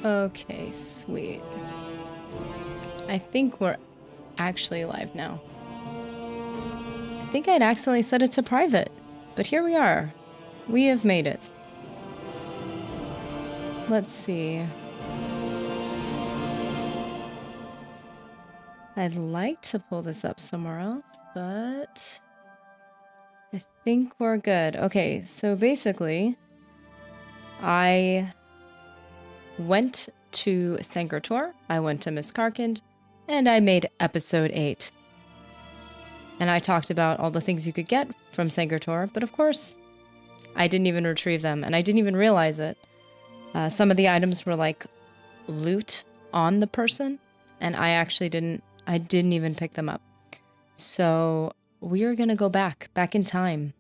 Okay, sweet. I think we're actually live now. I think I'd accidentally set it to private, but here we are. We have made it. Let's see. I'd like to pull this up somewhere else, but I think we're good. Okay, so basically, I went to Sancre Tor, I went to Miss Karkand, and I made episode 8. And I talked about all the things you could get from Sancre Tor, but of course, I didn't even retrieve them, and I didn't even realize it. Some of the items were like loot on the person, and I didn't even pick them up. So we are gonna go back in time,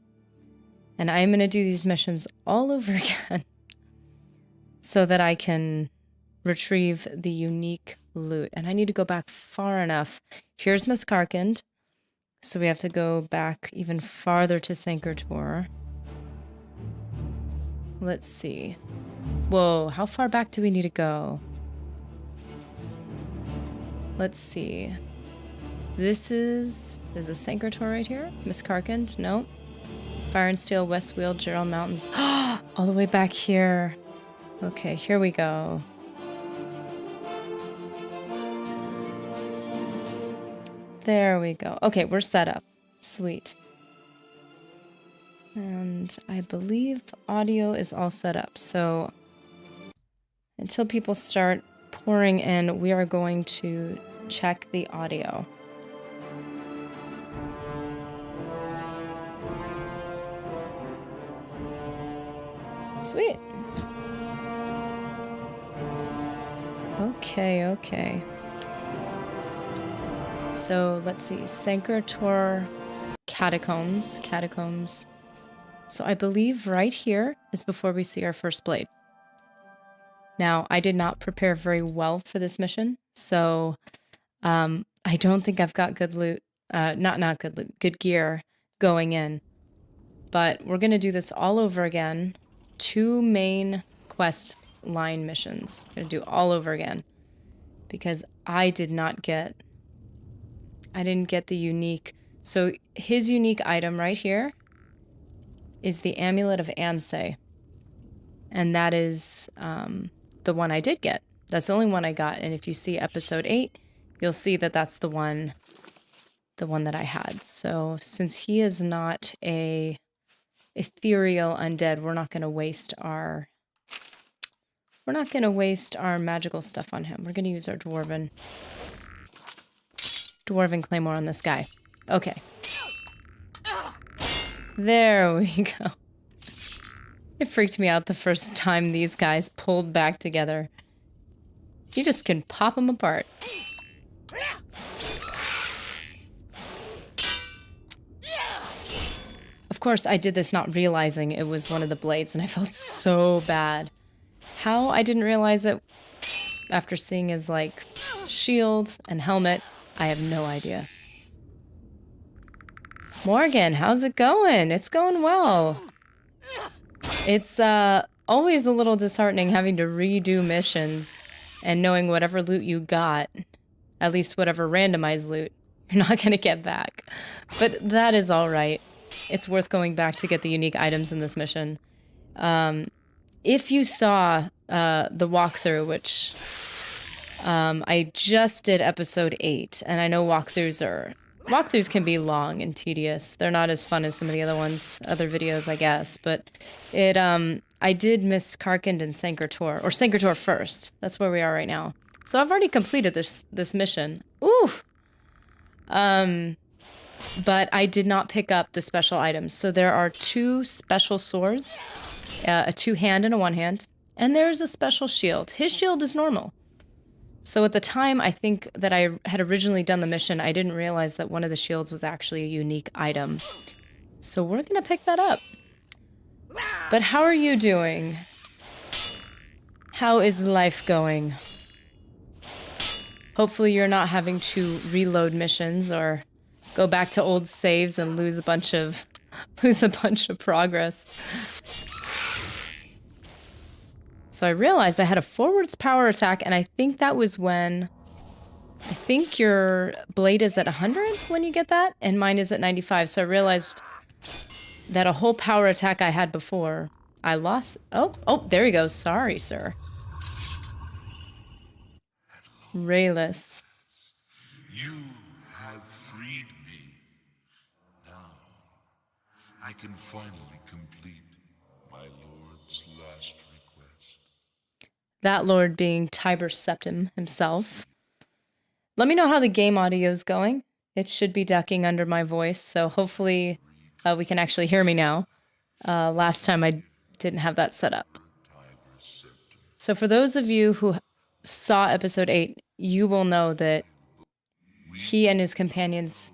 and I'm gonna do these missions all over again so that I can retrieve the unique loot. And I need to go back far enough. Here's Miss Karkand. So we have to go back even farther to Sancre Tor. Let's see. Whoa, how far back do we need to go? Let's see. This is a Sancre Tor right here? Miss Karkand? No. Fire and Steel, West Wheel, Gerald Mountains. All the way back here. Okay, here we go. There we go. Okay, we're set up. Sweet. And I believe audio is all set up. So until people start pouring in, we are going to check the audio. Sweet. Okay. So let's see. Sancre Tor Catacombs. So I believe right here is before we see our first blade. Now, I did not prepare very well for this mission, so I don't think I've got good loot, not good loot, good gear going in. But we're going to do this all over again. 2 main quest line missions. I'm going to do all over again because I didn't get the unique. So his unique item right here is the Amulet of Ansei. And that is the one I did get. That's the only one I got. And if you see episode 8, you'll see that that's the one that I had. So since he is not a ethereal undead, we're not going to waste our magical stuff on him. We're going to use our dwarven claymore on this guy. Okay. There we go. It freaked me out the first time these guys pulled back together. You just can pop them apart. Of course, I did this not realizing it was one of the blades, and I felt so bad. How I didn't realize it after seeing his, like, shield and helmet, I have no idea. Morgan, how's it going? It's going well. It's always a little disheartening having to redo missions and knowing whatever loot you got, at least whatever randomized loot, you're not going to get back. But that is all right. It's worth going back to get the unique items in this mission. If you saw the walkthrough, which I just did episode 8, and I know walkthroughs can be long and tedious. They're not as fun as some of the other videos, I guess. But I did Miss Karkand and Sancre Tor, or Sancre Tor first. That's where we are right now. So I've already completed this mission. Ooh. But I did not pick up the special items. So there are 2 special swords, a 2-hand and a 1-hand, and there's a special shield. His shield is normal. So at the time, I think that I had originally done the mission, I didn't realize that one of the shields was actually a unique item. So we're going to pick that up. But how are you doing? How is life going? Hopefully you're not having to reload missions or go back to old saves and lose a bunch of progress. So I realized I had a forwards power attack, and I think that was when... I think your blade is at 100 when you get that, and mine is at 95. So I realized that a whole power attack I had before, I lost... Oh, there he goes. Sorry, sir. Rayless. You have freed me. Now, I can finally complete my lord's last request. That lord being Tiber Septim himself. Let me know how the game audio is going. It should be ducking under my voice, so hopefully we can actually hear me now. Last time I didn't have that set up. So for those of you who saw episode 8, you will know that he and his companions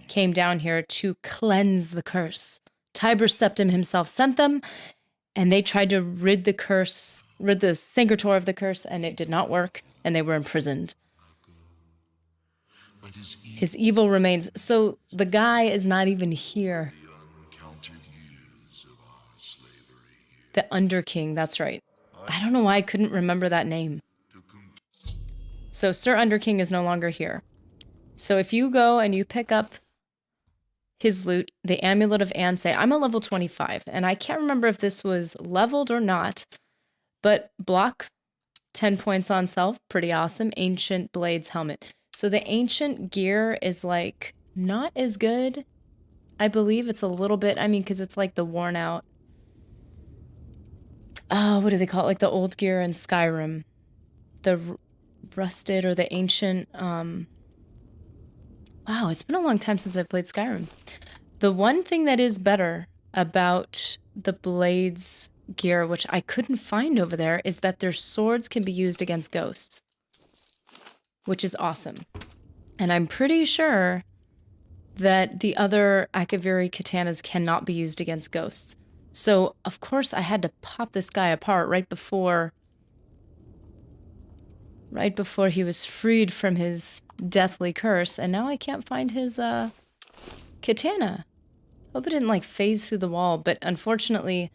came down here to cleanse the curse. Tiber Septim himself sent them, and they tried to rid the Sancre Tor of the curse, and it did not work, and they were imprisoned. His evil remains. So the guy is not even here. The Underking, that's right. I don't know why I couldn't remember that name. So Sir Underking is no longer here. So if you go and you pick up his loot, the Amulet of Ansei, I'm a level 25, and I can't remember if this was leveled or not, but block, 10 points on self, pretty awesome. Ancient Blades Helmet. So the ancient gear is like not as good. I believe it's a little bit, I mean, because it's like the worn out. What do they call it? Like the old gear in Skyrim. The rusted or the ancient, wow, it's been a long time since I played Skyrim. The one thing that is better about the Blades gear, which I couldn't find over there, is that their swords can be used against ghosts, which is awesome. And I'm pretty sure that the other Akaviri katanas cannot be used against ghosts. So, of course, I had to pop this guy apart right before he was freed from his deathly curse, and now I can't find his katana. Hope it didn't like phase through the wall, but unfortunately,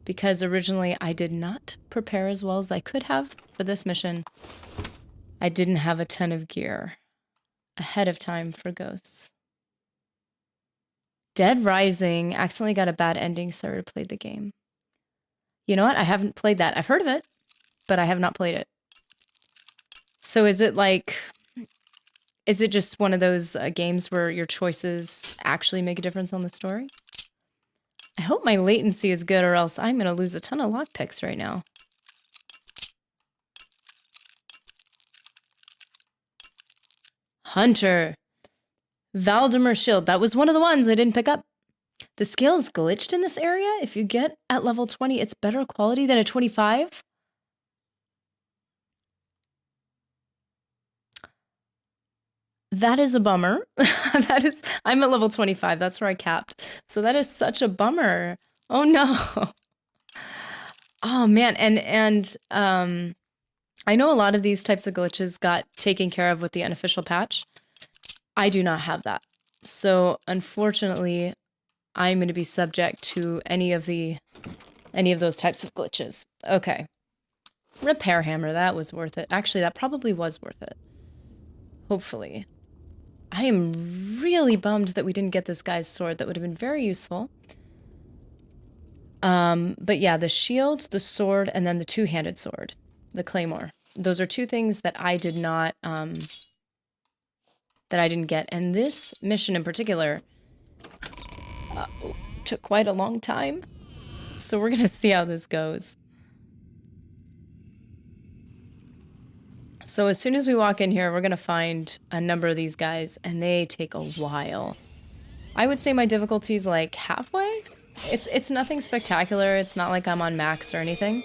because originally I did not prepare as well as I could have for this mission, I didn't have a ton of gear ahead of time for ghosts. Dead Rising accidentally got a bad ending, so I replayed the game. You know what? I haven't played that. I've heard of it, but I have not played it. So is it just one of those games where your choices actually make a difference on the story? I hope my latency is good, or else I'm going to lose a ton of lockpicks right now. Hunter. Valdemar Shield. That was one of the ones I didn't pick up. The scale is glitched in this area. If you get at level 20, it's better quality than a 25. That is a bummer. I'm at level 25. That's where I capped. So that is such a bummer. Oh no. Oh man. And I know a lot of these types of glitches got taken care of with the unofficial patch. I do not have that. So unfortunately, I'm going to be subject to any of those types of glitches. Okay. Repair hammer, that was worth it. Actually, that probably was worth it. Hopefully. I am really bummed that we didn't get this guy's sword. That would have been very useful. But yeah, the shield, the sword, and then the two-handed sword, the claymore. Those are two things that I did not, that I didn't get. And this mission in particular took quite a long time. So we're going to see how this goes. So as soon as we walk in here, we're going to find a number of these guys, and they take a while. I would say my difficulty is like halfway. It's nothing spectacular. It's not like I'm on max or anything.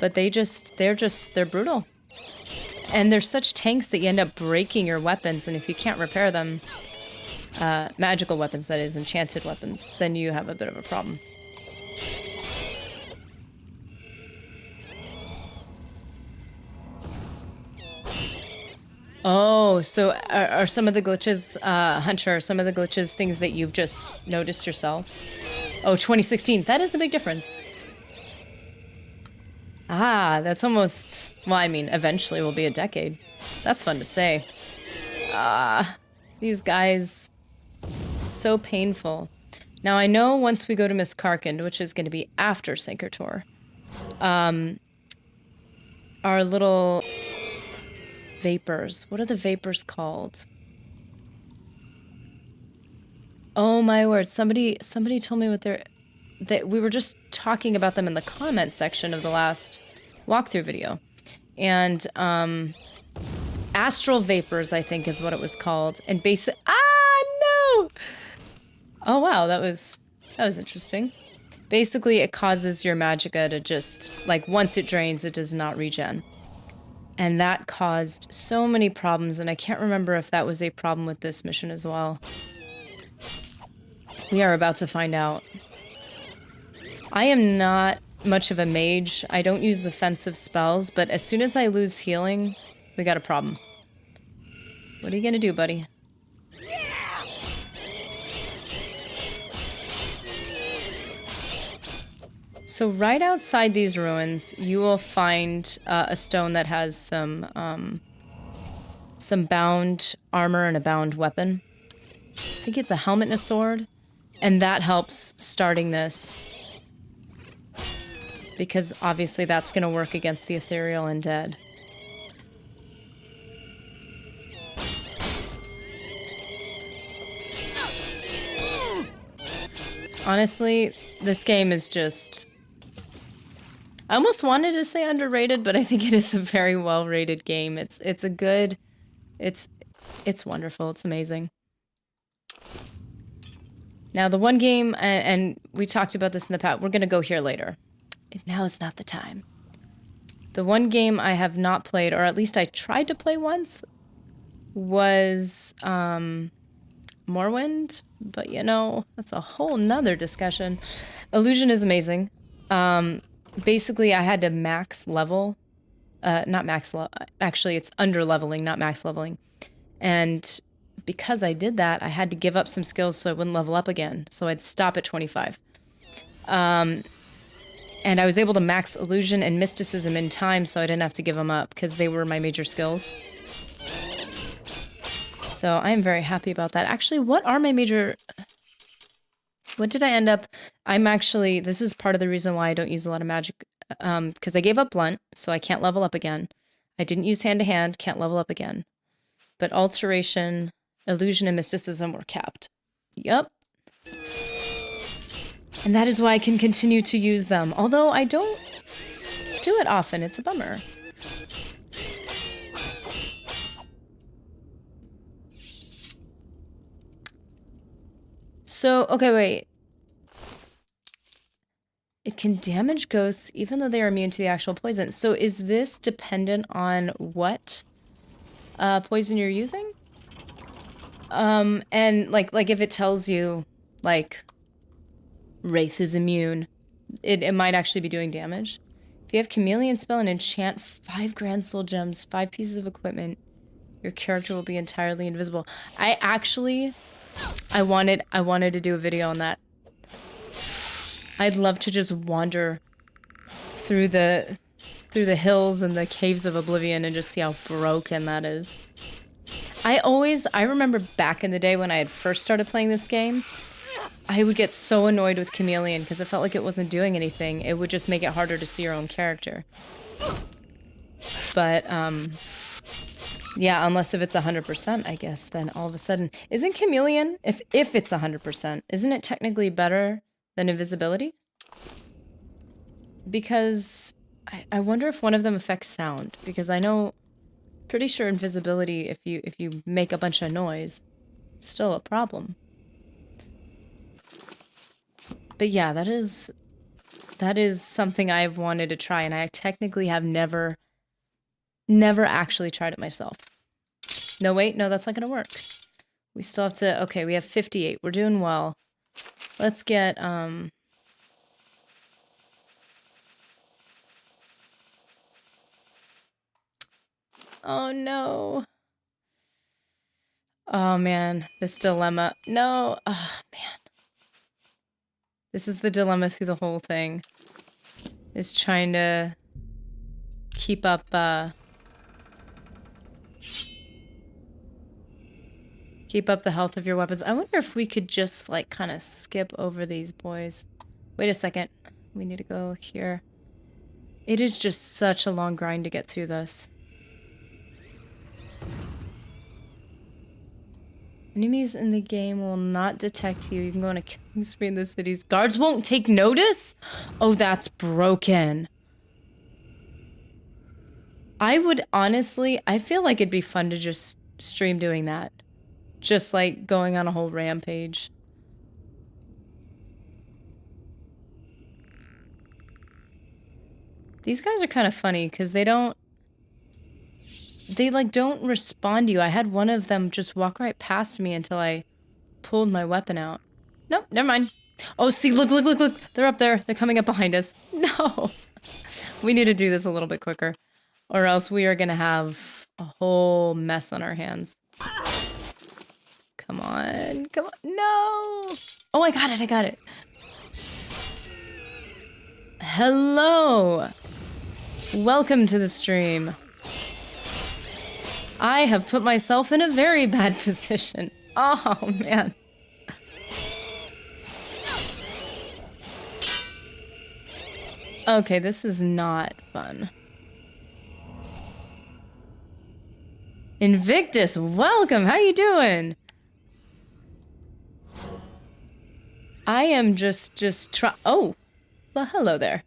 But they're brutal. And they're such tanks that you end up breaking your weapons, and if you can't repair them, magical weapons, that is, enchanted weapons, then you have a bit of a problem. Oh, so are some of the glitches, Hunter, some of the glitches things that you've just noticed yourself? Oh, 2016, that is a big difference. Ah, that's almost... Well, I mean, eventually will be a decade. That's fun to say. Ah, these guys... So painful. Now, I know once we go to Miss Karkand, which is going to be after Sancre Tor, our little vapors. What are the vapors called? Oh my word! Somebody told me what they're. That we were just talking about them in the comments section of the last walkthrough video, and astral vapors, I think, is what it was called. And basic. No! Oh wow, that was interesting. Basically, it causes your magicka to just, like, once it drains, it does not regen. And that caused so many problems, and I can't remember if that was a problem with this mission as well. We are about to find out. I am not much of a mage. I don't use offensive spells, but as soon as I lose healing, we got a problem. What are you gonna do, buddy? So right outside these ruins, you will find a stone that has some bound armor and a bound weapon. I think it's a helmet and a sword. And that helps starting this. Because obviously that's going to work against the ethereal undead. Honestly, this game is just... I almost wanted to say underrated, but I think it is a very well-rated game. It's a good... It's wonderful. It's amazing. Now, the one game, and we talked about this in the past, we're going to go here later. Now is not the time. The one game I have not played, or at least I tried to play once, was Morrowind. But, you know, that's a whole nother discussion. Illusion is amazing. Basically, I had to max level. Not max level. Actually, it's under leveling, not max leveling. And because I did that, I had to give up some skills so I wouldn't level up again. So I'd stop at 25. And I was able to max illusion and mysticism in time so I didn't have to give them up because they were my major skills. So I am very happy about that. Actually, what are my major... What did I end up... I'm actually... This is part of the reason why I don't use a lot of magic. Because I gave up Blunt, so I can't level up again. I didn't use hand-to-hand, can't level up again. But Alteration, Illusion, and Mysticism were capped. Yup. And that is why I can continue to use them. Although I don't do it often. It's a bummer. So, okay, wait. It can damage ghosts even though they are immune to the actual poison. So is this dependent on what poison you're using? And like if it tells you, like, Wraith is immune, it might actually be doing damage. If you have Chameleon spell and enchant 5 Grand Soul Gems, 5 pieces of equipment, your character will be entirely invisible. I wanted to do a video on that. I'd love to just wander through the hills and the caves of oblivion and just see how broken that is. I remember back in the day when I had first started playing this game, I would get so annoyed with Chameleon because it felt like it wasn't doing anything. It would just make it harder to see your own character. But, yeah, unless if it's 100%, I guess, then all of a sudden... Isn't Chameleon, if it's 100%, isn't it technically better than invisibility? Because I wonder if one of them affects sound. Because I know, pretty sure invisibility, if you make a bunch of noise, it's still a problem. But yeah, that is something I've wanted to try, and I technically have never actually tried it myself. No, wait, no, that's not gonna work. We still have to, okay, we have 58. We're doing well. Let's get, oh no. Oh man, this dilemma. No, oh man. This is the dilemma through the whole thing. Is trying to keep up, keep up the health of your weapons. I wonder if we could just, like, kind of skip over these boys. Wait a second. We need to go here. It is just such a long grind to get through this. Enemies in the game will not detect you. You can go on a killing spree in the cities. Guards won't take notice? Oh, that's broken. I would honestly, I feel like it'd be fun to just stream doing that. Just like going on a whole rampage. These guys are kind of funny because they like don't respond to you. I had one of them just walk right past me until I pulled my weapon out. Nope, never mind. Oh, see, look. They're up there. They're coming up behind us. No. We need to do this a little bit quicker, or else we are gonna have a whole mess on our hands. Come on. No. Oh, I got it. Hello. Welcome to the stream. I have put myself in a very bad position. Oh, man. Okay, this is not fun. Invictus, welcome. How you doing? I am just oh, well, hello there.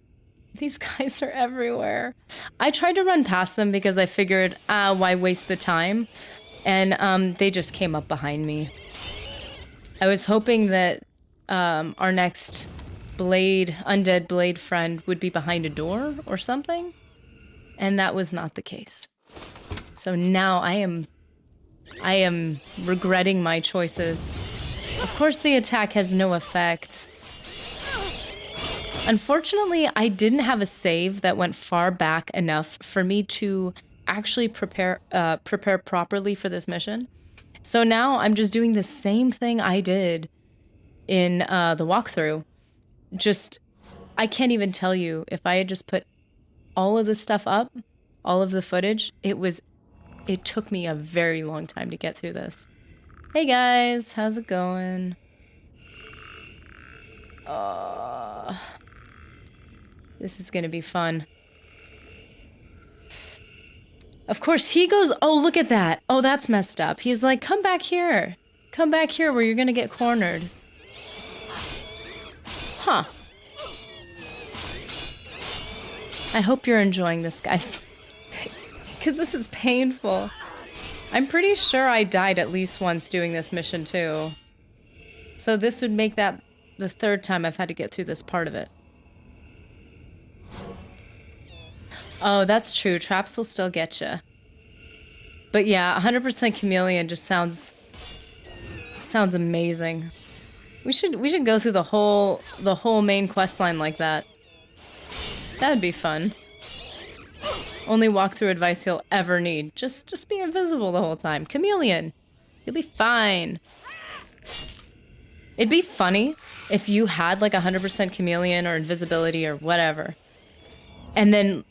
These guys are everywhere. I tried to run past them because I figured, why waste the time? And they just came up behind me. I was hoping that our next undead blade friend would be behind a door or something. And that was not the case. So now I am regretting my choices. Of course, the attack has no effect. Unfortunately, I didn't have a save that went far back enough for me to actually prepare properly for this mission. So now I'm just doing the same thing I did in the walkthrough. Just, I can't even tell you, if I had just put all of this stuff up, all of the footage, it took me a very long time to get through this. Hey guys, how's it going? This is gonna be fun. Of course, he goes, oh, look at that. Oh, that's messed up. He's like, come back here. Come back here where you're gonna get cornered. Huh. I hope you're enjoying this, guys. Because this is painful. I'm pretty sure I died at least once doing this mission, too. So this would make that the third time I've had to get through this part of it. Oh, that's true. Traps will still get you. But yeah, 100% chameleon just sounds amazing. We should go through the whole main quest line like that. That'd be fun. Only walkthrough advice you'll ever need. Just be invisible the whole time. Chameleon. You'll be fine. It'd be funny if you had like 100% chameleon or invisibility or whatever. And then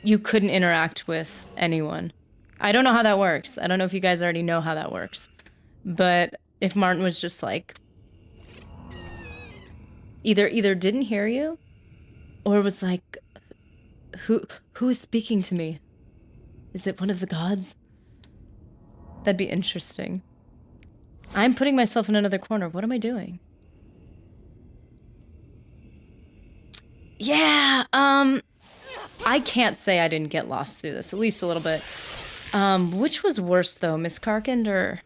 you couldn't interact with anyone. I don't know how that works. I don't know if you guys already know how that works. But if Martin was just like either didn't hear you or was like, who is speaking to me? Is it one of the gods? That'd be interesting. I'm putting myself in another corner. What am I doing? Yeah, I can't say I didn't get lost through this, at least a little bit. Which was worse, though, Miss Karkand or...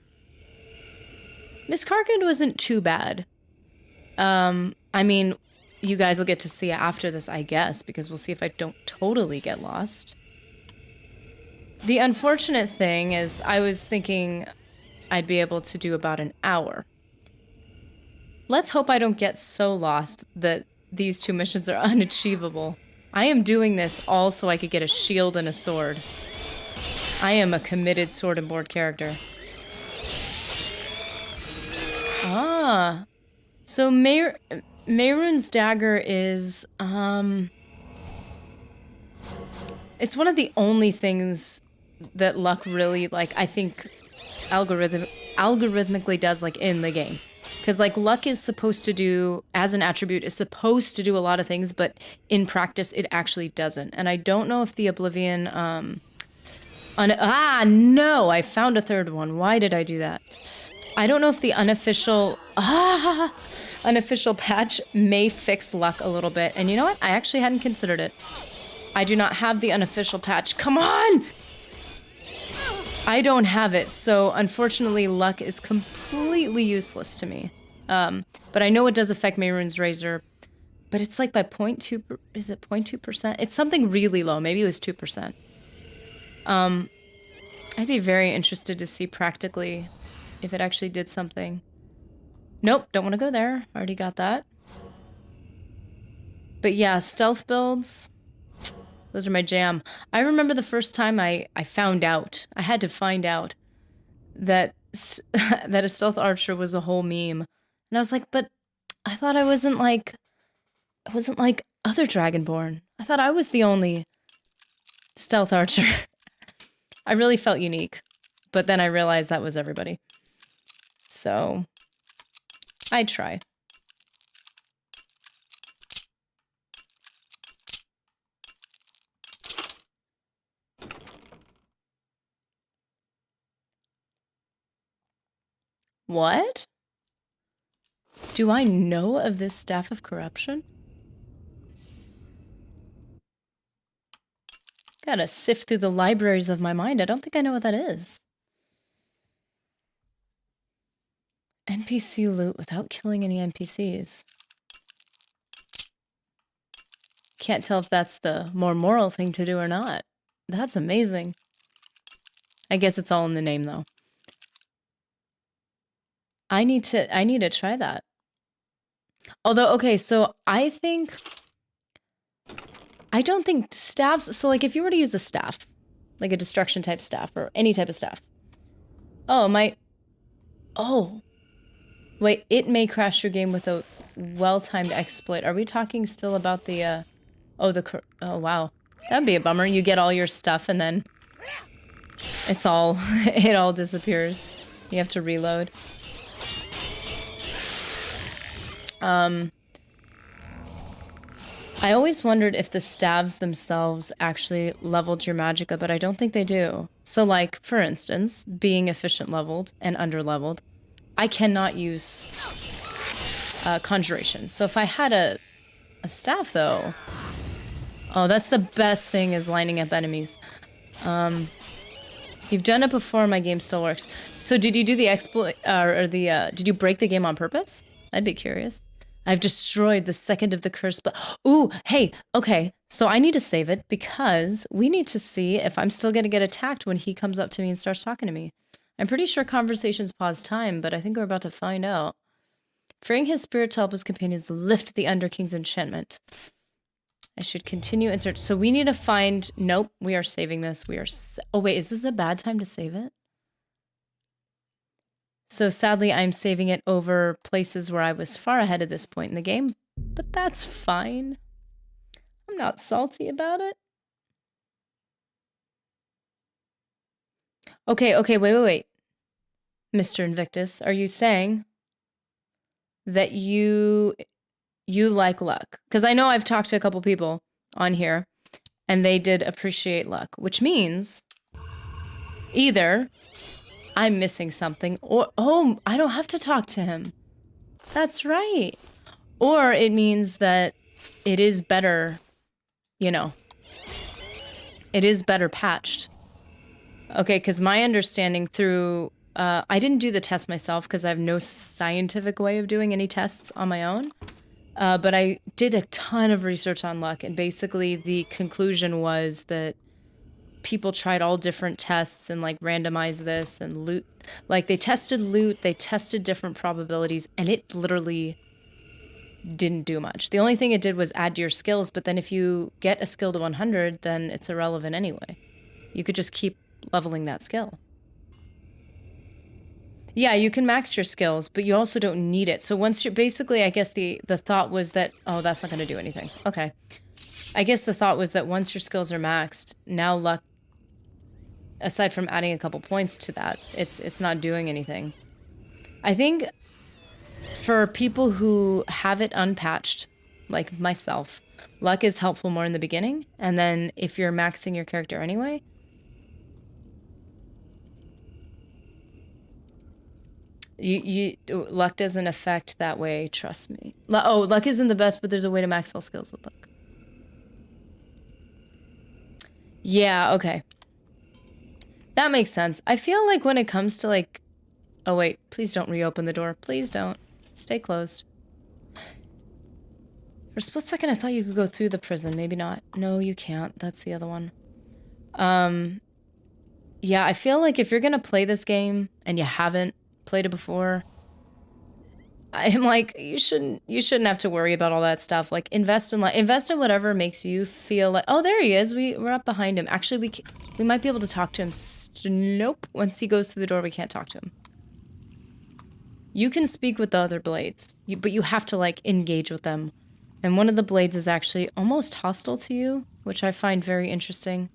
Miss Karkand wasn't too bad. I mean, you guys will get to see it after this, I guess, because we'll see if I don't totally get lost. The unfortunate thing is I was thinking I'd be able to do about an hour. Let's hope I don't get so lost that these two missions are unachievable. I am doing this all so I could get a shield and a sword. I am a committed sword and board character. Ah. So Mehrunes' dagger is, It's one of the only things that luck really, like, I think algorithmically does, like, in the game. Because, like, luck is supposed to do, as an attribute, is supposed to do a lot of things, but in practice, it actually doesn't. And I don't know if the Oblivion, no, I found a third one. Why did I do that? I don't know if the unofficial patch may fix luck a little bit. And you know what? I actually hadn't considered it. I do not have the unofficial patch. Come on! I don't have it, so unfortunately luck is completely useless to me. But I know it does affect Mehrunes Razor, but it's like by 0.2, is it 0.2%? It's something really low, maybe it was 2%. I'd be very interested to see practically if it actually did something. Nope, don't want to go there, already got that. But yeah, stealth builds, those are my jam. I remember the first time I found out, I had to find out that that a stealth archer was a whole meme. And I was like, but I thought I wasn't like other Dragonborn. I thought I was the only stealth archer. I really felt unique, but then I realized that was everybody. So I try. What? Do I know of this Staff of Corruption? Gotta sift through the libraries of my mind. I don't think I know what that is. NPC loot without killing any NPCs. Can't tell if that's the more moral thing to do or not. That's amazing. I guess it's all in the name though. I need to try that. Although, okay, so I don't think staffs, so like if you were to use a staff, like a destruction type staff or any type of staff. Wait, it may crash your game with a well-timed exploit. Are we talking still about the, oh wow. That'd be a bummer. You get all your stuff and then it all disappears. You have to reload. I always wondered if the staves themselves actually leveled your magicka, but I don't think they do. So like, for instance, being efficient leveled and under leveled, I cannot use conjuration. So if I had a staff though, oh, that's the best thing is lining up enemies. You've done it before, my game still works. So did you do the exploit, did you break the game on purpose? I'd be curious. I've destroyed the second of the curse, but ooh, hey, okay. So I need to save it because we need to see if I'm still gonna get attacked when he comes up to me and starts talking to me. I'm pretty sure conversations pause time, but I think we're about to find out. Freeing his spirit to help his companions lift the Underking's enchantment. I should continue insert. So we need to find, nope, we are saving this. Oh wait, is this a bad time to save it? So sadly, I'm saving it over places where I was far ahead at this point in the game, but that's fine. I'm not salty about it. Okay, wait. Mr. Invictus, are you saying that you like luck? Because I know I've talked to a couple people on here, and they did appreciate luck, which means either I'm missing something, or, oh, I don't have to talk to him. That's right. Or it means that it is better, you know, it is better patched. Okay, because my understanding through, I didn't do the test myself because I have no scientific way of doing any tests on my own. But I did a ton of research on luck, and basically the conclusion was that people tried all different tests and like randomized this and loot. Like they tested loot, they tested different probabilities, and it literally didn't do much. The only thing it did was add to your skills, but then if you get a skill to 100, then it's irrelevant anyway. You could just keep leveling that skill. Yeah, you can max your skills, but you also don't need it. So once you're basically, I guess the thought was that, oh, that's not going to do anything. Okay. I guess the thought was that once your skills are maxed, now luck, aside from adding a couple points to that, it's not doing anything. I think for people who have it unpatched, like myself, luck is helpful more in the beginning. And then if you're maxing your character anyway, luck doesn't affect that way, trust me. Luck isn't the best, but there's a way to max all skills with luck. Yeah, okay. That makes sense. I feel like when it comes to like... Oh wait, please don't reopen the door. Please don't. Stay closed. For a split second I thought you could go through the prison. Maybe not. No, you can't. That's the other one. Yeah, I feel like if you're gonna play this game and you haven't played it before, I'm like, you shouldn't have to worry about all that stuff. Like, invest in whatever makes you feel like, oh, there he is. We're up behind him. Actually, we might be able to talk to him. Nope. Once he goes through the door, we can't talk to him. You can speak with the other blades, but you have to like engage with them. And one of the blades is actually almost hostile to you, which I find very interesting.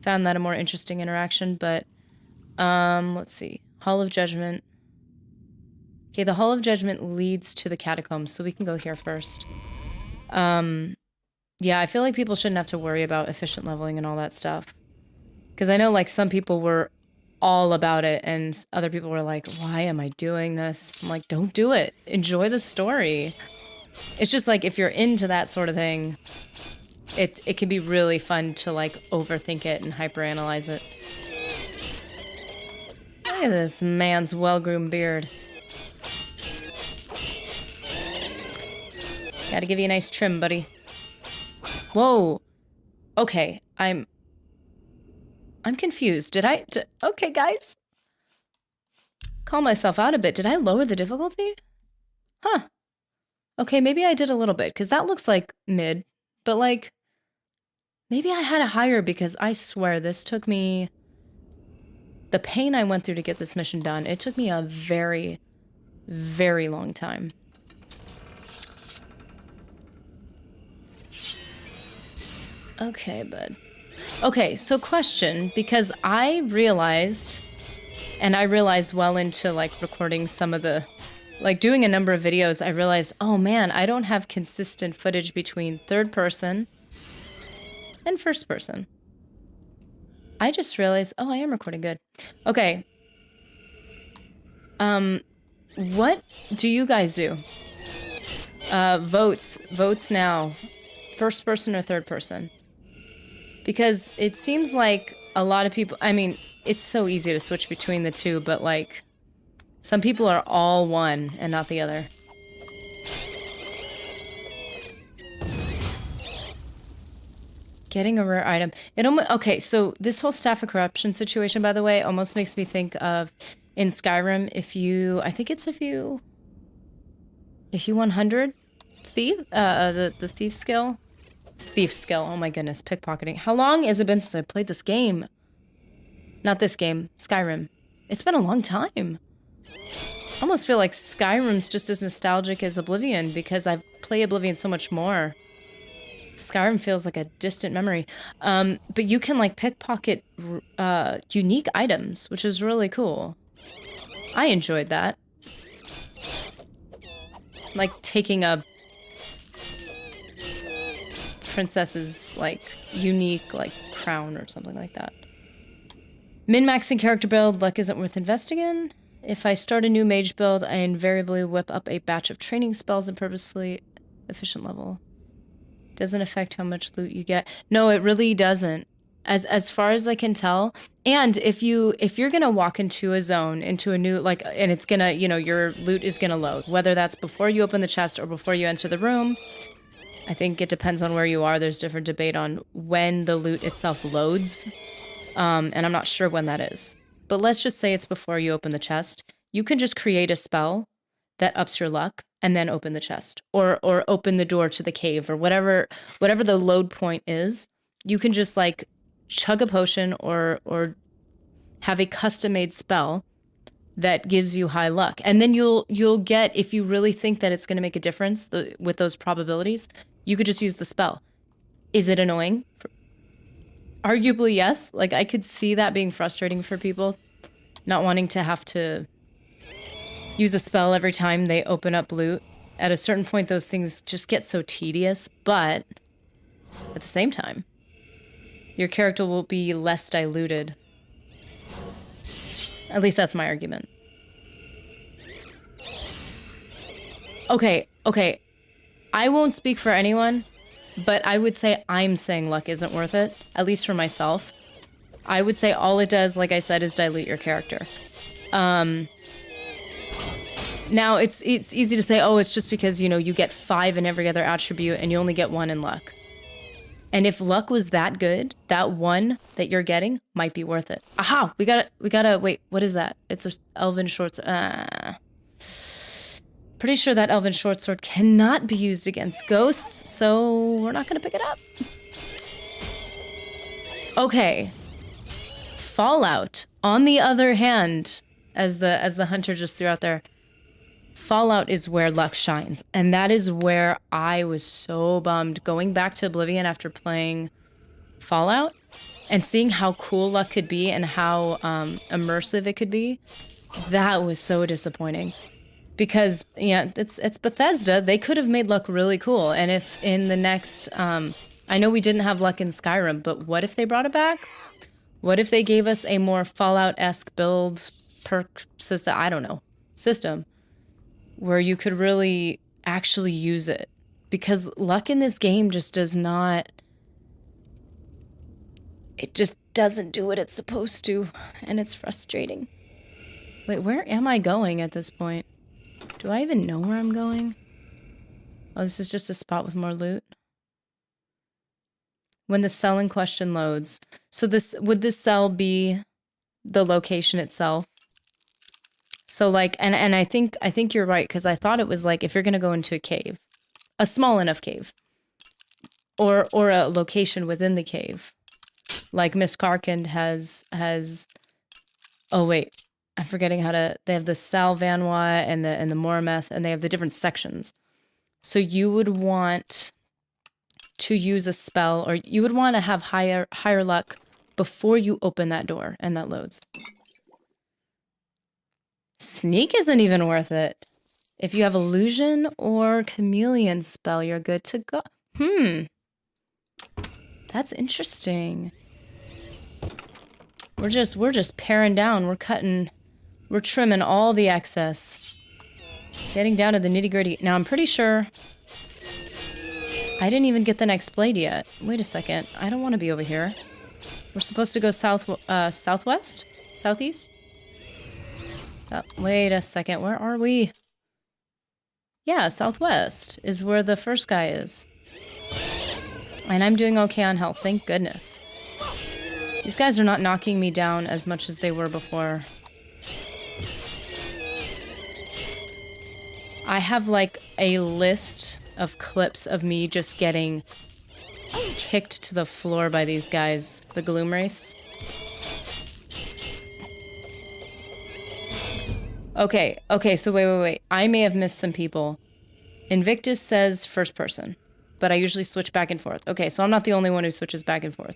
Found that a more interesting interaction, but let's see. Hall of Judgment. Okay, the Hall of Judgment leads to the catacombs, so we can go here first. Yeah, I feel like people shouldn't have to worry about efficient leveling and all that stuff. Because I know, like, some people were all about it, and other people were like, why am I doing this? I'm like, don't do it. Enjoy the story. It's just like, if you're into that sort of thing, it can be really fun to, like, overthink it and hyperanalyze it. Look at this man's well-groomed beard. Gotta give you a nice trim, buddy. Whoa. Okay, I'm confused. Okay, guys. Calm myself out a bit. Did I lower the difficulty? Huh. Okay, maybe I did a little bit, because that looks like mid. But, like, maybe I had it higher, because I swear this took me... The pain I went through to get this mission done, it took me a very, very long time. Okay, bud. Okay, so question, because I realized well into, like, recording some of the, like, doing a number of videos, I realized, oh man, I don't have consistent footage between third person and first person. I just realized, oh, I am recording good. Okay. What do you guys do? Votes now. First person or third person? Because it seems like a lot of people, I mean, it's so easy to switch between the two, but like, some people are all one and not the other. Getting a rare item. Okay, so this whole Staff of Corruption situation, by the way, almost makes me think of in Skyrim, if you 100 thief, the thief skill. Thief skill, oh my goodness, pickpocketing. How long has it been since I played this game? Not this game, Skyrim. It's been a long time. I almost feel like Skyrim's just as nostalgic as Oblivion because I've played Oblivion so much more. Skyrim feels like a distant memory. But you can like pickpocket unique items, which is really cool. I enjoyed that. Like taking a princess's like unique like crown or something like that. Min-maxing character build, luck isn't worth investing in. If I start a new mage build, I invariably whip up a batch of training spells at purposefully efficient level. Doesn't affect how much loot you get. No, it really doesn't. As far as I can tell. And if you're gonna walk into a zone, into a new like, and it's gonna, you know, your loot is gonna load, whether that's before you open the chest or before you enter the room. I think it depends on where you are. There's different debate on when the loot itself loads. And I'm not sure when that is. But let's just say it's before you open the chest. You can just create a spell that ups your luck and then open the chest. Or open the door to the cave or whatever the load point is. You can just like chug a potion or have a custom-made spell that gives you high luck. And then you'll get, if you really think that it's going to make a difference with those probabilities, you could just use the spell. Is it annoying? Arguably, yes. Like, I could see that being frustrating for people, not wanting to have to use a spell every time they open up loot. At a certain point, those things just get so tedious, but at the same time, your character will be less diluted. At least that's my argument. Okay. I won't speak for anyone, but I would say I'm saying luck isn't worth it, at least for myself. I would say all it does, like I said, is dilute your character. Now, it's easy to say, oh, it's just because, you know, you get 5 in every other attribute and you only get 1 in luck. And if luck was that good, that 1 that you're getting might be worth it. Aha! We gotta, wait, what is that? It's a elven short sword. Pretty sure that elven short sword cannot be used against ghosts, so we're not gonna pick it up. Okay. Fallout, on the other hand, as the hunter just threw out there, Fallout is where luck shines, and that is where I was so bummed going back to Oblivion after playing Fallout and seeing how cool luck could be and how immersive it could be. That was so disappointing because, yeah, it's Bethesda. They could have made luck really cool, and if in the next, I know we didn't have luck in Skyrim, but what if they brought it back? What if they gave us a more Fallout-esque build perk system? I don't know, system where you could really actually use it, because luck in this game just does not, it just doesn't do what it's supposed to, and it's frustrating. Wait, where am I going at this point? Do I even know where I'm going? Oh, this is just a spot with more loot. When the cell in question loads. So would this cell be the location itself? So like, and I think you're right, because I thought it was like if you're gonna go into a cave, a small enough cave, or a location within the cave, like Miss Karkand has. Oh wait, I'm forgetting how to. They have the Sal Vanois and the Morameth, and they have the different sections. So you would want to use a spell, or you would want to have higher luck before you open that door, and that loads. Sneak isn't even worth it. If you have illusion or chameleon spell, you're good to go. That's interesting. We're just paring down. We're trimming all the excess. Getting down to the nitty-gritty. Now I'm pretty sure I didn't even get the next blade yet. Wait a second. I don't want to be over here. We're supposed to go southwest? Southeast? Wait a second, where are we? Yeah, southwest is where the first guy is. And I'm doing okay on health, thank goodness. These guys are not knocking me down as much as they were before. I have like a list of clips of me just getting kicked to the floor by these guys, the Gloomwraiths. Okay, so wait. I may have missed some people. Invictus says first person, but I usually switch back and forth. Okay, so I'm not the only one who switches back and forth.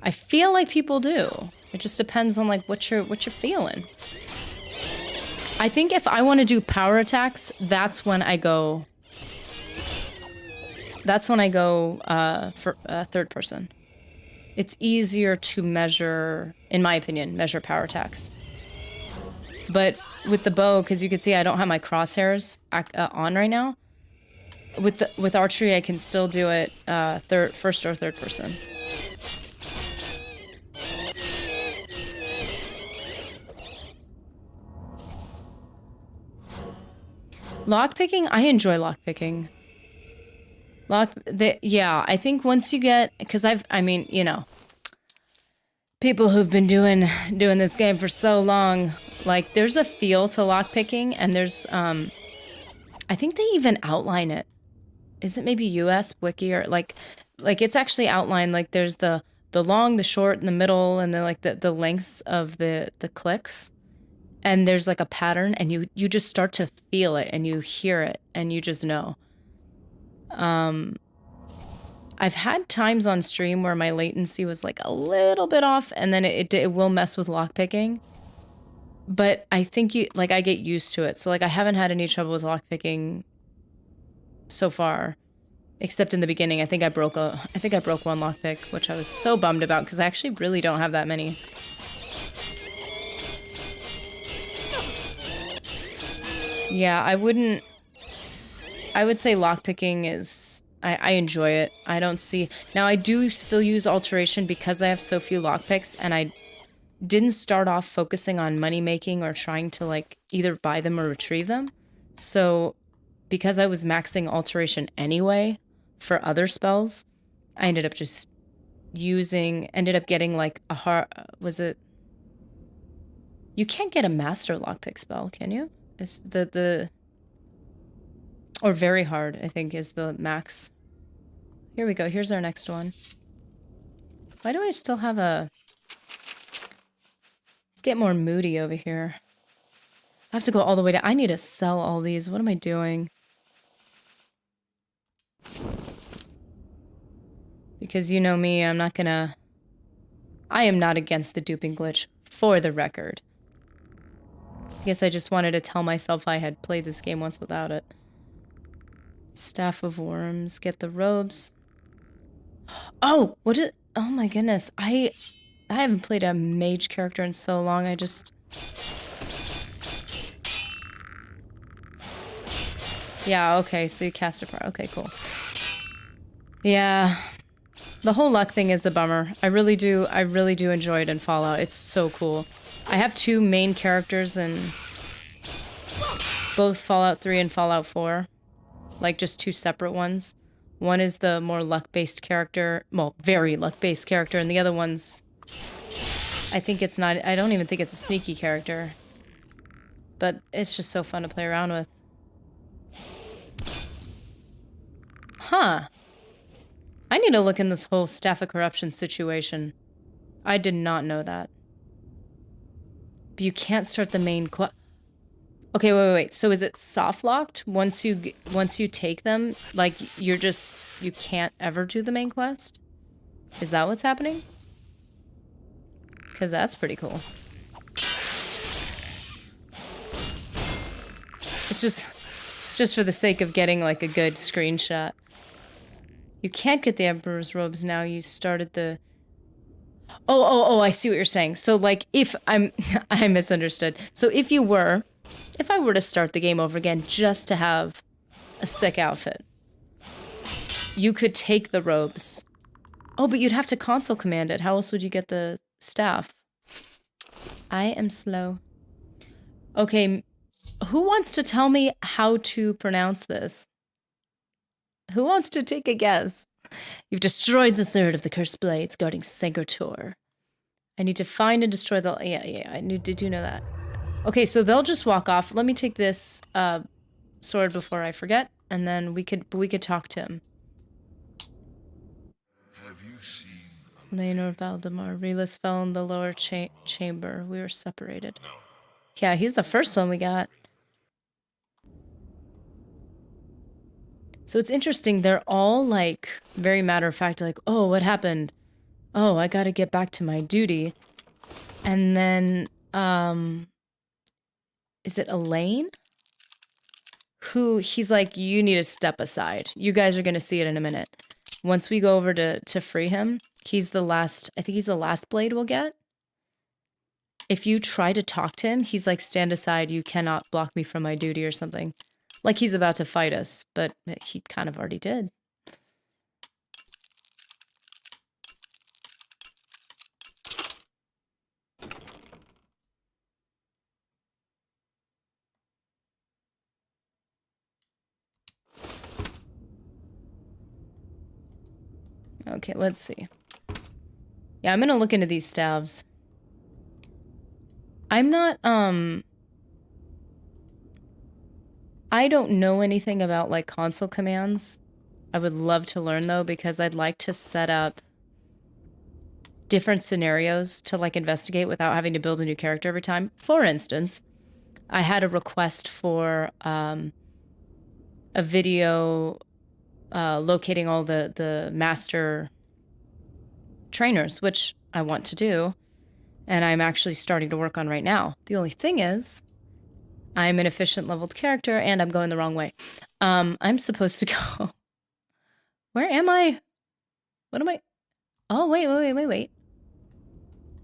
I feel like people do. It just depends on like what you're feeling. I think if I want to do power attacks, that's when I go for third person. It's easier to measure, in my opinion, measure power attacks. But with the bow, because you can see I don't have my crosshairs on right now. With archery, I can still do it first or third person. Lockpicking, I enjoy lockpicking. Yeah, I think once you get, because people who've been doing this game for so long, like there's a feel to lockpicking, and there's I think they even outline it. Is it maybe US wiki, or like it's actually outlined, like there's the long, the short, and the middle, and then like the lengths of the clicks. and there's like a pattern, and you just start to feel it, and you hear it, and you just know. I've had times on stream where my latency was like a little bit off, and then it will mess with lockpicking. But I think I get used to it. So like I haven't had any trouble with lockpicking so far, except in the beginning. I think I broke one lockpick, which I was so bummed about because I actually really don't have that many. Yeah, I would say lockpicking is, I enjoy it. I don't see, now I do still use alteration because I have so few lockpicks, and I didn't start off focusing on money making or trying to like either buy them or retrieve them. So because I was maxing alteration anyway for other spells, I ended up just getting like a hard, you can't get a master lockpick spell, can you? It's or very hard, I think, is the max. Here we go. Here's our next one. Why do I still have a... Let's get more moody over here. I have to go all the way to... I need to sell all these. What am I doing? Because you know me, I'm not gonna... I am not against the duping glitch, for the record. I guess I just wanted to tell myself I had played this game once without it. Staff of Worms. Get the robes. Oh! Oh my goodness. I haven't played a mage character in so long. I just... Yeah, okay. So you cast a part. Okay, cool. Yeah. The whole luck thing is a bummer. I really do enjoy it in Fallout. It's so cool. I have two main characters in both Fallout 3 and Fallout 4. Like, just two separate ones. One is the more luck-based character. Well, very luck-based character. And the other one's... I don't even think it's a sneaky character. But it's just so fun to play around with. Huh. I need to look in this whole Staff of Corruption situation. I did not know that. But you can't start the main quest. Okay, wait. So is it soft locked? Once you take them, like you can't ever do the main quest? Is that what's happening? Because that's pretty cool. It's just for the sake of getting like a good screenshot. You can't get the Emperor's robes now. You started the... Oh, I see what you're saying. So, like, I misunderstood. So if I were to start the game over again just to have a sick outfit, you could take the robes. Oh, but you'd have to console command it. How else would you get the staff? I am slow. Okay, who wants to tell me how to pronounce this? Who wants to take a guess? You've destroyed the third of the cursed blades guarding Sancre Tor. I need to find and destroy the... Yeah, I do know that. Okay, so they'll just walk off. Let me take this sword before I forget, and then we could talk to him. Have you seen... Leonor Valdemar. Relis fell in the lower chamber. We were separated. No. Yeah, he's the first one we got. So it's interesting, they're all, like, very matter-of-fact, like, oh, what happened? Oh, I gotta get back to my duty. And then, is it Elaine? Who, he's like, you need to step aside. You guys are gonna see it in a minute. Once we go over to free him, he's the last, I think he's the last blade we'll get. If you try to talk to him, he's like, stand aside, you cannot block me from my duty or something. Like he's about to fight us, but he kind of already did. Okay, let's see. Yeah, I'm gonna look into these staves. I'm not, I don't know anything about, like, console commands. I would love to learn, though, because I'd like to set up different scenarios to, like, investigate without having to build a new character every time. For instance, I had a request for a video locating all the master trainers, which I want to do, and I'm actually starting to work on right now. The only thing is, I'm an efficient leveled character, and I'm going the wrong way. I'm supposed to go... Where am I? What am I... Oh, wait.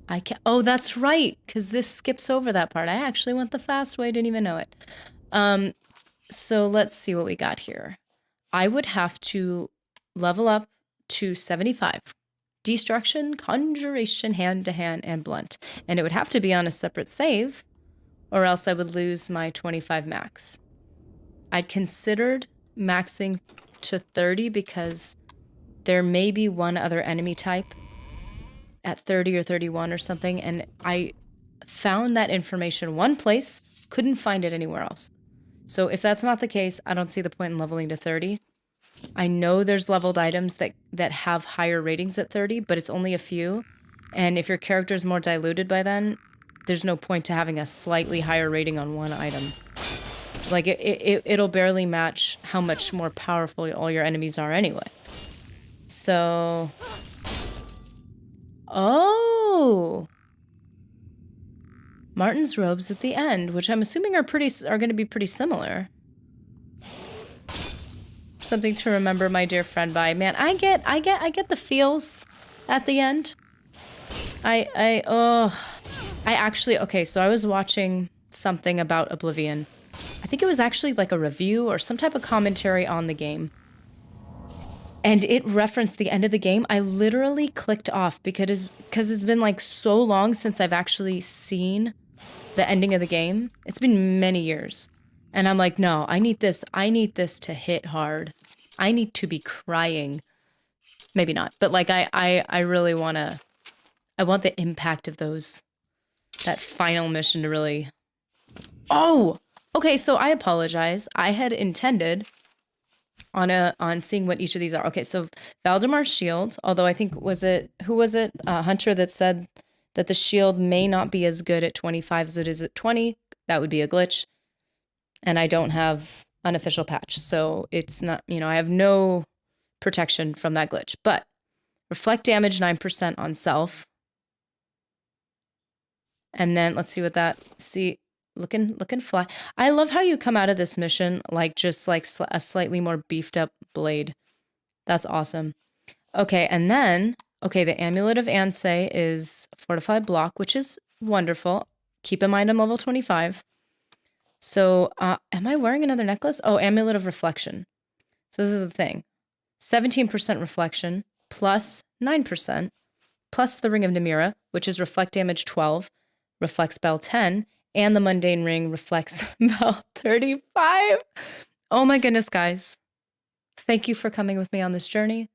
I can't... Oh, that's right, because this skips over that part. I actually went the fast way, didn't even know it. So let's see what we got here. I would have to level up to 75. Destruction, Conjuration, Hand-to-Hand, and Blunt. And it would have to be on a separate save, or else I would lose my 25 max. I'd considered maxing to 30 because there may be one other enemy type at 30 or 31 or something, and I found that information one place, couldn't find it anywhere else. So if that's not the case, I don't see the point in leveling to 30. I know there's leveled items that have higher ratings at 30, but it's only a few. And if your character's more diluted by then, there's no point to having a slightly higher rating on one item. Like, it'll barely match how much more powerful all your enemies are anyway. So... Oh! Martin's robes at the end, which I'm assuming are going to be pretty similar. Something to remember my dear friend by. Man, I get the feels at the end. I actually, okay, so I was watching something about Oblivion. I think it was actually like a review or some type of commentary on the game. And it referenced the end of the game. I literally clicked off because it's been like so long since I've actually seen the ending of the game. It's been many years. And I'm like, no, I need this to hit hard. I need to be crying. Maybe not, but like I really want the impact of that final mission to really... Oh! Okay, so I apologize. I had intended on seeing what each of these are. Okay, so Valdemar's shield, although I think, who was it? Hunter that said that the shield may not be as good at 25 as it is at 20. That would be a glitch. And I don't have an official patch, so it's not, I have no protection from that glitch. But reflect damage 9% on self. And then let's see what that, looking fly. I love how you come out of this mission like just like a slightly more beefed up blade. That's awesome. Okay, and then, the Amulet of Ansei is fortified block, which is wonderful. Keep in mind I'm level 25. So, am I wearing another necklace? Oh, Amulet of Reflection. So this is the thing. 17% reflection, plus 9%, plus the Ring of Namira, which is reflect damage 12, reflect spell 10, and the Mundane Ring reflects spell 35. Oh my goodness, guys. Thank you for coming with me on this journey.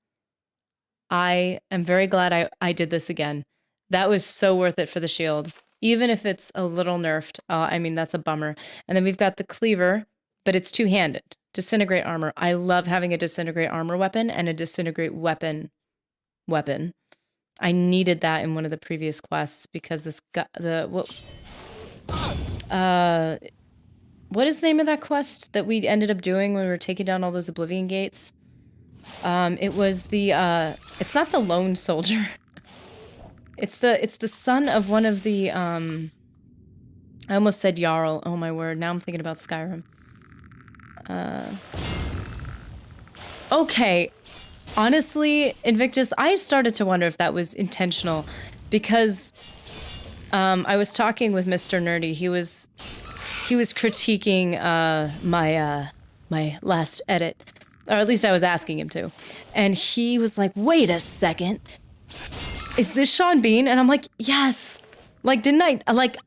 I am very glad I did this again. That was so worth it for the shield. Even if it's a little nerfed, that's a bummer. And then we've got the cleaver, but it's two-handed. Disintegrate armor. I love having a disintegrate armor weapon and a disintegrate weapon. I needed that in one of the previous quests because what is the name of that quest that we ended up doing when we were taking down all those Oblivion gates? It was it's not the lone soldier. It's the son of one of the, I almost said Jarl. Oh my word, now I'm thinking about Skyrim. Okay. Honestly, Invictus, I started to wonder if that was intentional because, I was talking with Mr. Nerdy. He was critiquing, my last edit. Or at least I was asking him to. And he was like, wait a second. Is this Sean Bean? And I'm like, yes. Like,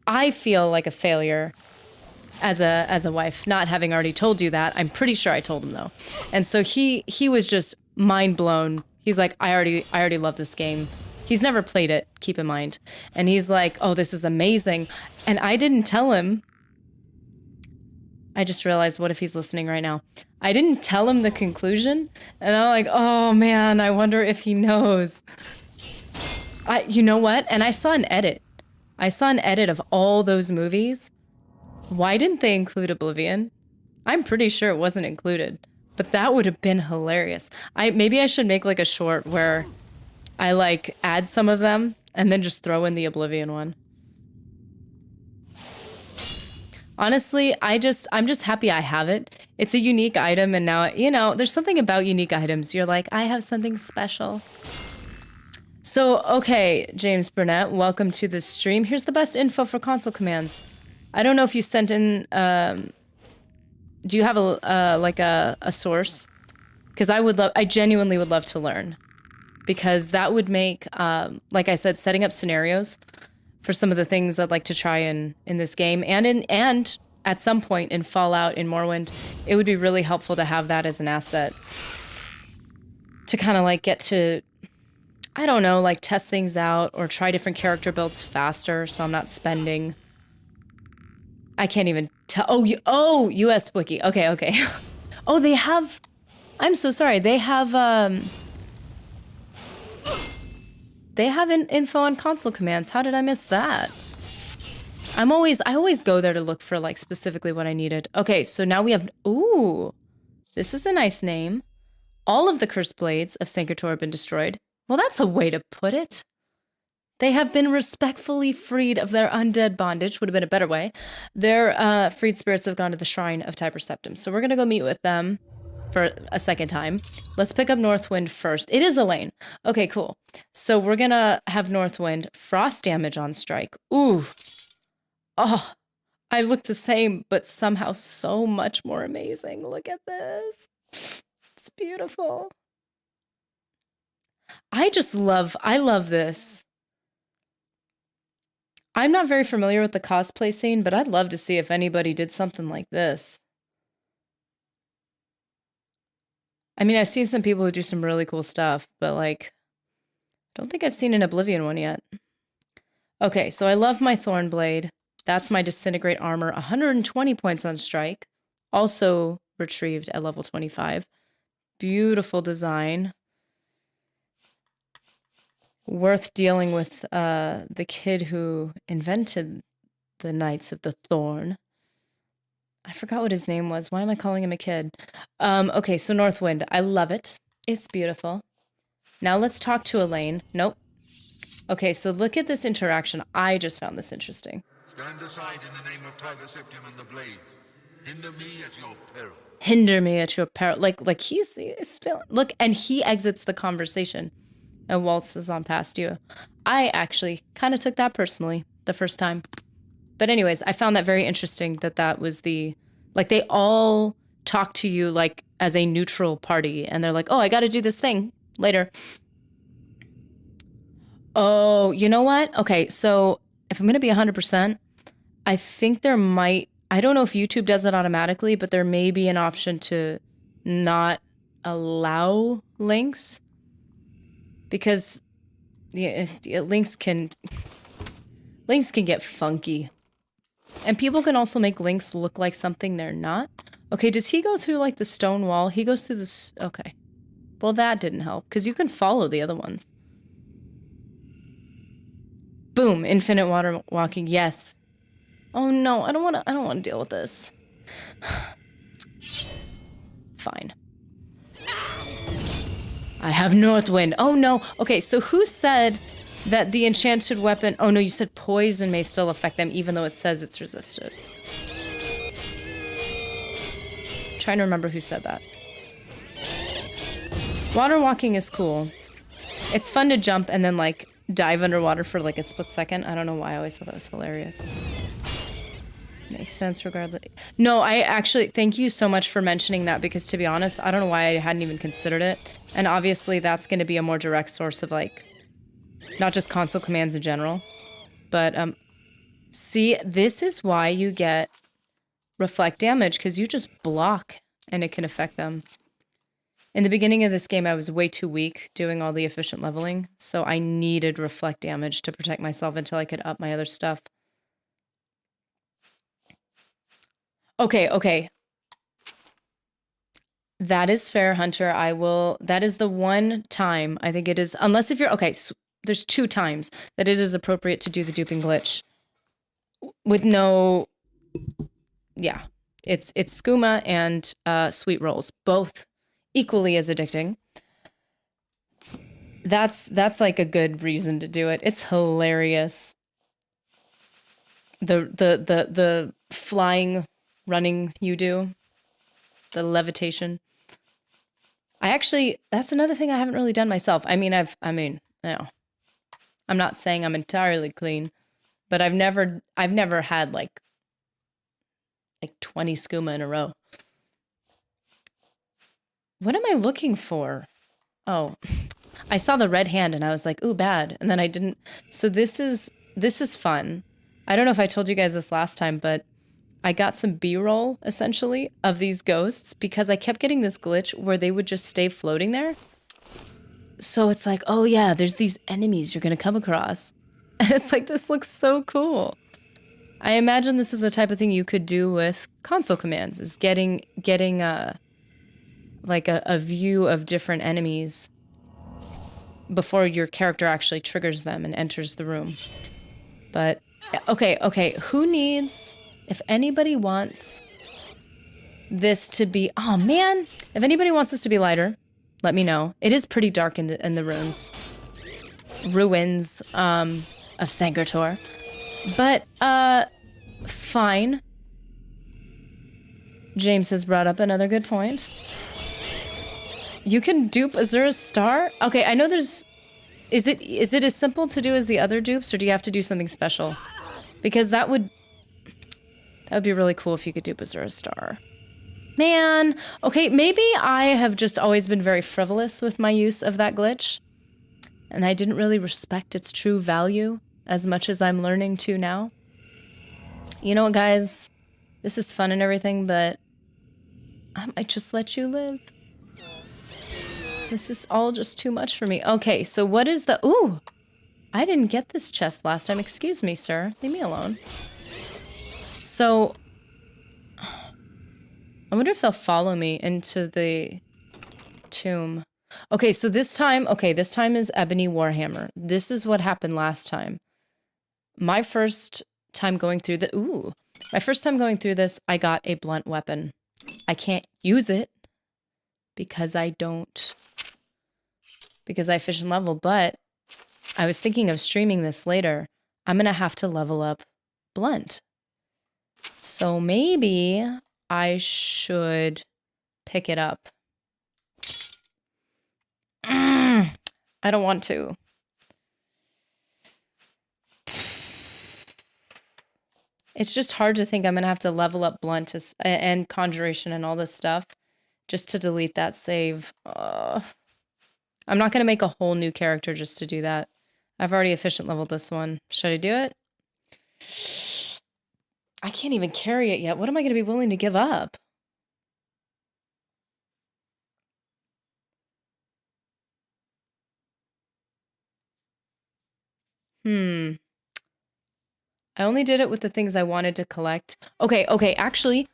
I feel like a failure as a wife, not having already told you that. I'm pretty sure I told him though. And so he was just mind blown. He's like, I already love this game. He's never played it, keep in mind. And he's like, oh, this is amazing. And I didn't tell him. I just realized, what if he's listening right now? I didn't tell him the conclusion. And I'm like, oh man, I wonder if he knows. You know what? And I saw an edit. I saw an edit of all those movies. Why didn't they include Oblivion? I'm pretty sure it wasn't included, but that would have been hilarious. Maybe I should make like a short where I like add some of them and then just throw in the Oblivion one. Honestly, I'm just happy I have it. It's a unique item, and now, there's something about unique items. You're like, I have something special. So, okay, James Burnett, welcome to the stream. Here's the best info for console commands. I don't know if you sent in, do you have a source? Because I genuinely would love to learn. Because that would make, like I said, setting up scenarios for some of the things I'd like to try in this game, and at some point in Fallout, in Morrowind, it would be really helpful to have that as an asset to kind of like get to, I don't know, like test things out or try different character builds faster, so I'm not spending. I can't even tell. Oh, US Wiki. Okay. Oh, they have. I'm so sorry. They have info on console commands. How did I miss that? I always go there to look for like specifically what I needed. Okay, so now we have, ooh, this is a nice name. All of the cursed blades of Sancre Tor have been destroyed. Well, that's a way to put it. They have been respectfully freed of their undead bondage, would have been a better way. Their freed spirits have gone to the shrine of Tiber Septim. So we're gonna go meet with them for a second time. Let's pick up Northwind first. It is Elaine. Okay, cool. So we're gonna have Northwind, frost damage on strike. Ooh. Oh, I look the same, but somehow so much more amazing. Look at this. It's beautiful. I love this. I'm not very familiar with the cosplay scene, but I'd love to see if anybody did something like this. I mean, I've seen some people who do some really cool stuff, but like, I don't think I've seen an Oblivion one yet. Okay, so I love my Thornblade. That's my Disintegrate Armor, 120 points on strike. Also retrieved at level 25. Beautiful design. Worth dealing with the kid who invented the Knights of the Thorn. I forgot what his name was. Why am I calling him a kid? Okay, so Northwind. I love it. It's beautiful. Now let's talk to Elaine. Nope. Okay, so look at this interaction. I just found this interesting. Stand aside in the name of Tiber Septim and the Blades. Hinder me at your peril. Hinder me at your peril. Like he's feeling. Look, and he exits the conversation and waltzes on past you. I actually kind of took that personally the first time. But anyways, I found that very interesting that was the, like, they all talk to you like as a neutral party, and they're like, oh, I got to do this thing later. Oh, you know what? Okay, so if I'm going to be 100%, I think there might, I don't know if YouTube does it automatically, but there may be an option to not allow links, because links can get funky. And people can also make links look like something they're not. Okay, does he go through like the stone wall? He goes through this, okay. Well, that didn't help, because you can follow the other ones. Boom, infinite water walking, yes. Oh no, I don't want to deal with this. Fine. I have Northwind. Oh no. Okay, so who said that the enchanted weapon... Oh no, you said poison may still affect them even though it says it's resisted. I'm trying to remember who said that. Water walking is cool. It's fun to jump and then like dive underwater for like a split second. I don't know why I always thought that was hilarious. Makes sense regardless. No, I actually, thank you so much for mentioning that, because to be honest, I don't know why I hadn't even considered it. And obviously that's going to be a more direct source of like, not just console commands in general, but see, this is why you get reflect damage, because you just block and it can affect them. In the beginning of this game, I was way too weak doing all the efficient leveling, so I needed reflect damage to protect myself until I could up my other stuff. Okay. That is fair, Hunter. That is the one time, I think it is, unless if you're, okay, so there's 2 times that it is appropriate to do the duping glitch with no yeah, it's skooma and sweet rolls, both equally as addicting. That's like a good reason to do it. It's hilarious. The flying, running you do, the levitation. That's another thing I haven't really done myself. I mean, no, I'm not saying I'm entirely clean, but I've never had like 20 skooma in a row. What am I looking for? Oh, I saw the red hand and I was like, ooh, bad. And then I didn't. So this is fun. I don't know if I told you guys this last time, but I got some B-roll, essentially, of these ghosts because I kept getting this glitch where they would just stay floating there. So it's like, oh yeah, there's these enemies you're going to come across. And it's like, this looks so cool. I imagine this is the type of thing you could do with console commands, is getting like a view of different enemies before your character actually triggers them and enters the room. But, okay, who needs... If anybody wants this to be... Oh, man! If anybody wants this to be lighter, let me know. It is pretty dark in the ruins. Ruins of Sancre Tor. But, fine. James has brought up another good point. You can dupe Azura's star? Okay, I know there's... Is it as simple to do as the other dupes, or do you have to do something special? Because that would be really cool if you could dupe Azura's star. Man, okay, maybe I have just always been very frivolous with my use of that glitch, and I didn't really respect its true value as much as I'm learning to now. You know what, guys? This is fun and everything, but I might just let you live. This is all just too much for me. Okay, so what is the... Ooh! I didn't get this chest last time. Excuse me, sir. Leave me alone. So... I wonder if they'll follow me into the tomb. Okay, so this time is Ebony Warhammer. This is what happened last time. My first time going through this, I got a blunt weapon. I can't use it because I fish and level, but I was thinking of streaming this later. I'm gonna have to level up blunt. So maybe I should pick it up. I don't want to. It's just hard to think I'm gonna have to level up blunt and conjuration and all this stuff just to delete that save. I'm not gonna make a whole new character just to do that. I've already efficient leveled this one. Should I do it? I can't even carry it yet. What am I gonna be willing to give up? I only did it with the things I wanted to collect. Okay, actually,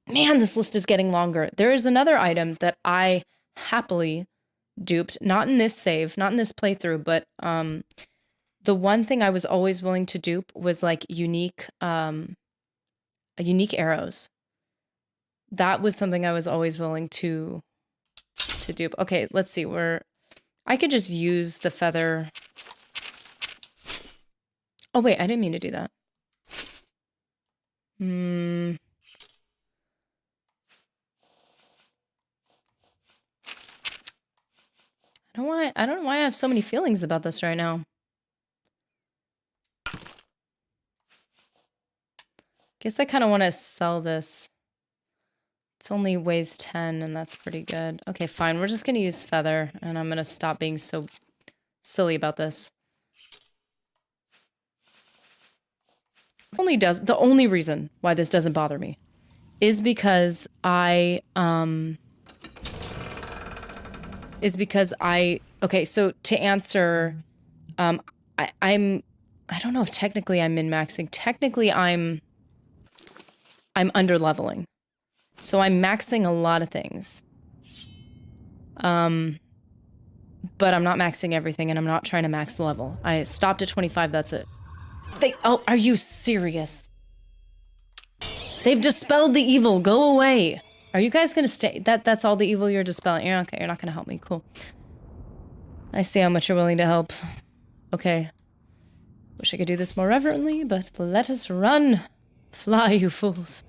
man, this list is getting longer. There is another item that I happily duped, not in this save, not in this playthrough, but the one thing I was always willing to dupe was like unique arrows. That was something I was always willing to dupe. Okay, let's see. I could just use the feather. Oh wait, I didn't mean to do that. I don't know why I have so many feelings about this right now. Guess I kind of want to sell this. It's only weighs 10 and that's pretty good. Okay, fine. We're just going to use feather and I'm going to stop being so silly about this. The only reason why this doesn't bother me is because okay, so to answer, I don't know if technically I'm min-maxing. Technically I'm under-leveling. So I'm maxing a lot of things. But I'm not maxing everything and I'm not trying to max the level. I stopped at 25, that's it. Oh, are you serious? They've dispelled the evil. Go away. Are you guys gonna stay? That's all the evil you're dispelling. You're not gonna help me. Cool. I see how much you're willing to help. Okay. Wish I could do this more reverently, but let us run. Fly, you fools.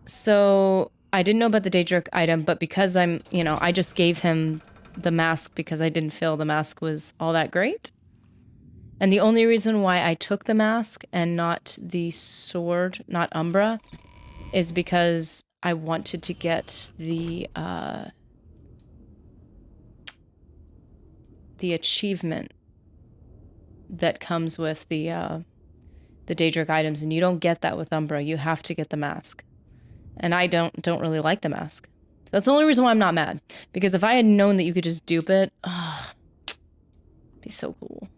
So I didn't know about the Daedric item, but because I just gave him the mask because I didn't feel the mask was all that great. And the only reason why I took the mask and not the sword, not Umbra, is because I wanted to get the achievement that comes with the Daedric items, and you don't get that with Umbra. You have to get the mask. And I don't really like the mask. That's the only reason why I'm not mad. Because if I had known that you could just dupe it, it'd be so cool.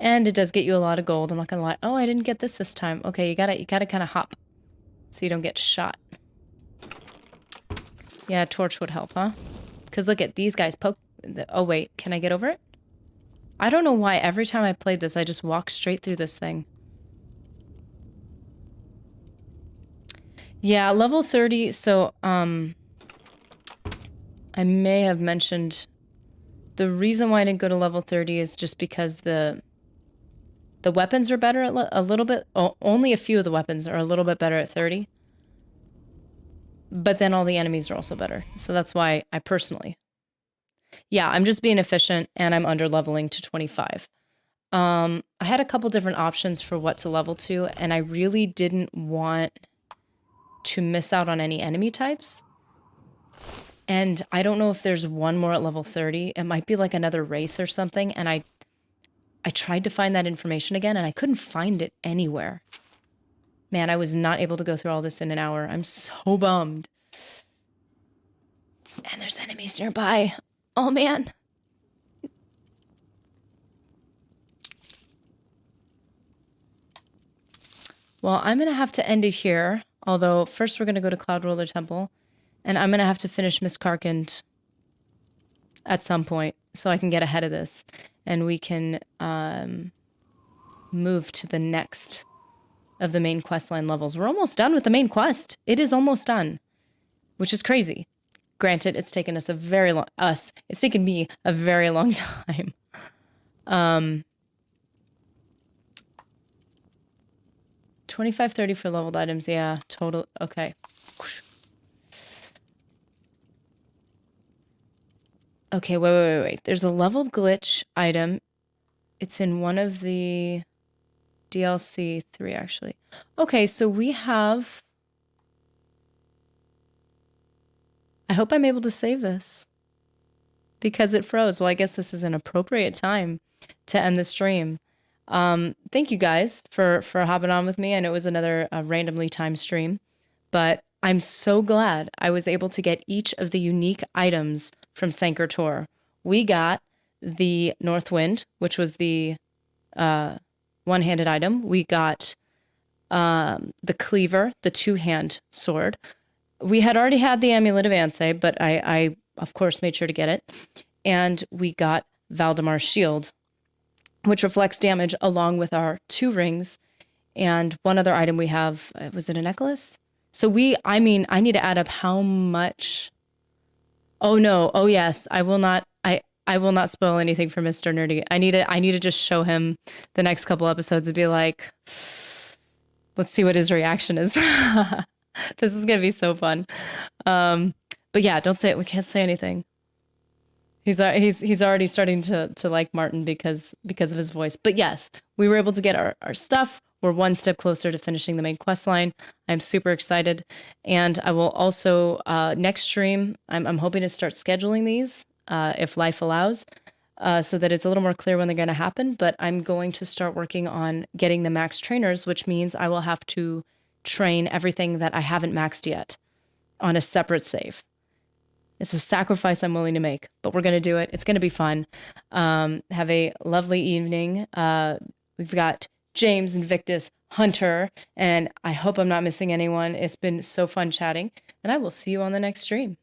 And it does get you a lot of gold. I'm not gonna lie. Oh, I didn't get this time. Okay, you gotta kind of hop so you don't get shot. Yeah, torch would help, huh? Because look at these guys poke. Oh wait, can I get over it? I don't know why every time I played this, I just walk straight through this thing. Yeah, level 30. So I may have mentioned the reason why I didn't go to level 30 is just because the weapons are better at a little bit. Only a few of the weapons are a little bit better at 30. But then all the enemies are also better. So that's why I personally. Yeah, I'm just being efficient and I'm under leveling to 25. I had a couple different options for what to level to, and I really didn't want to miss out on any enemy types. And I don't know if there's one more at level 30. It might be like another Wraith or something, and I tried to find that information again, and I couldn't find it anywhere. Man, I was not able to go through all this in an hour. I'm so bummed. And there's enemies nearby. Oh, man. Well, I'm going to have to end it here. Although, first we're going to go to Cloud Roller Temple. And I'm going to have to finish Miss Karkand at some point so I can get ahead of this. And we can move to the next of the main questline levels. We're almost done with the main quest. It is almost done, which is crazy. Granted, it's taken us it's taken me a very long time. 25-30 for leveled items. Yeah, total. Okay. Okay, wait. There's a leveled glitch item. It's in one of the DLC 3, actually. Okay, so we have... I hope I'm able to save this. Because it froze. Well, I guess this is an appropriate time to end the stream. Thank you guys for hopping on with me. I know it was another randomly timed stream. But I'm so glad I was able to get each of the unique items from Sancre Tor. We got the North Wind, which was the one-handed item. We got the cleaver, the two-hand sword. We had already had the Amulet of Anseh, but I of course, made sure to get it. And we got Valdemar's shield, which reflects damage along with our 2 rings. And one other item we have, was it a necklace? So I need to add up how much. Oh no. Oh yes. I will not spoil anything for Mr. Nerdy. I need to just show him the next couple episodes and be like, let's see what his reaction is. This is going to be so fun. But yeah, don't say it. We can't say anything. He's already starting to like Martin because of his voice. But yes, we were able to get our stuff. We're one step closer to finishing the main quest line. I'm super excited. And I will also, next stream, I'm hoping to start scheduling these, if life allows, so that it's a little more clear when they're going to happen. But I'm going to start working on getting the max trainers, which means I will have to train everything that I haven't maxed yet on a separate save. It's a sacrifice I'm willing to make, but we're going to do it. It's going to be fun. Have a lovely evening. We've got James, Invictus, Hunter, and I hope I'm not missing anyone. It's been so fun chatting, and I will see you on the next stream.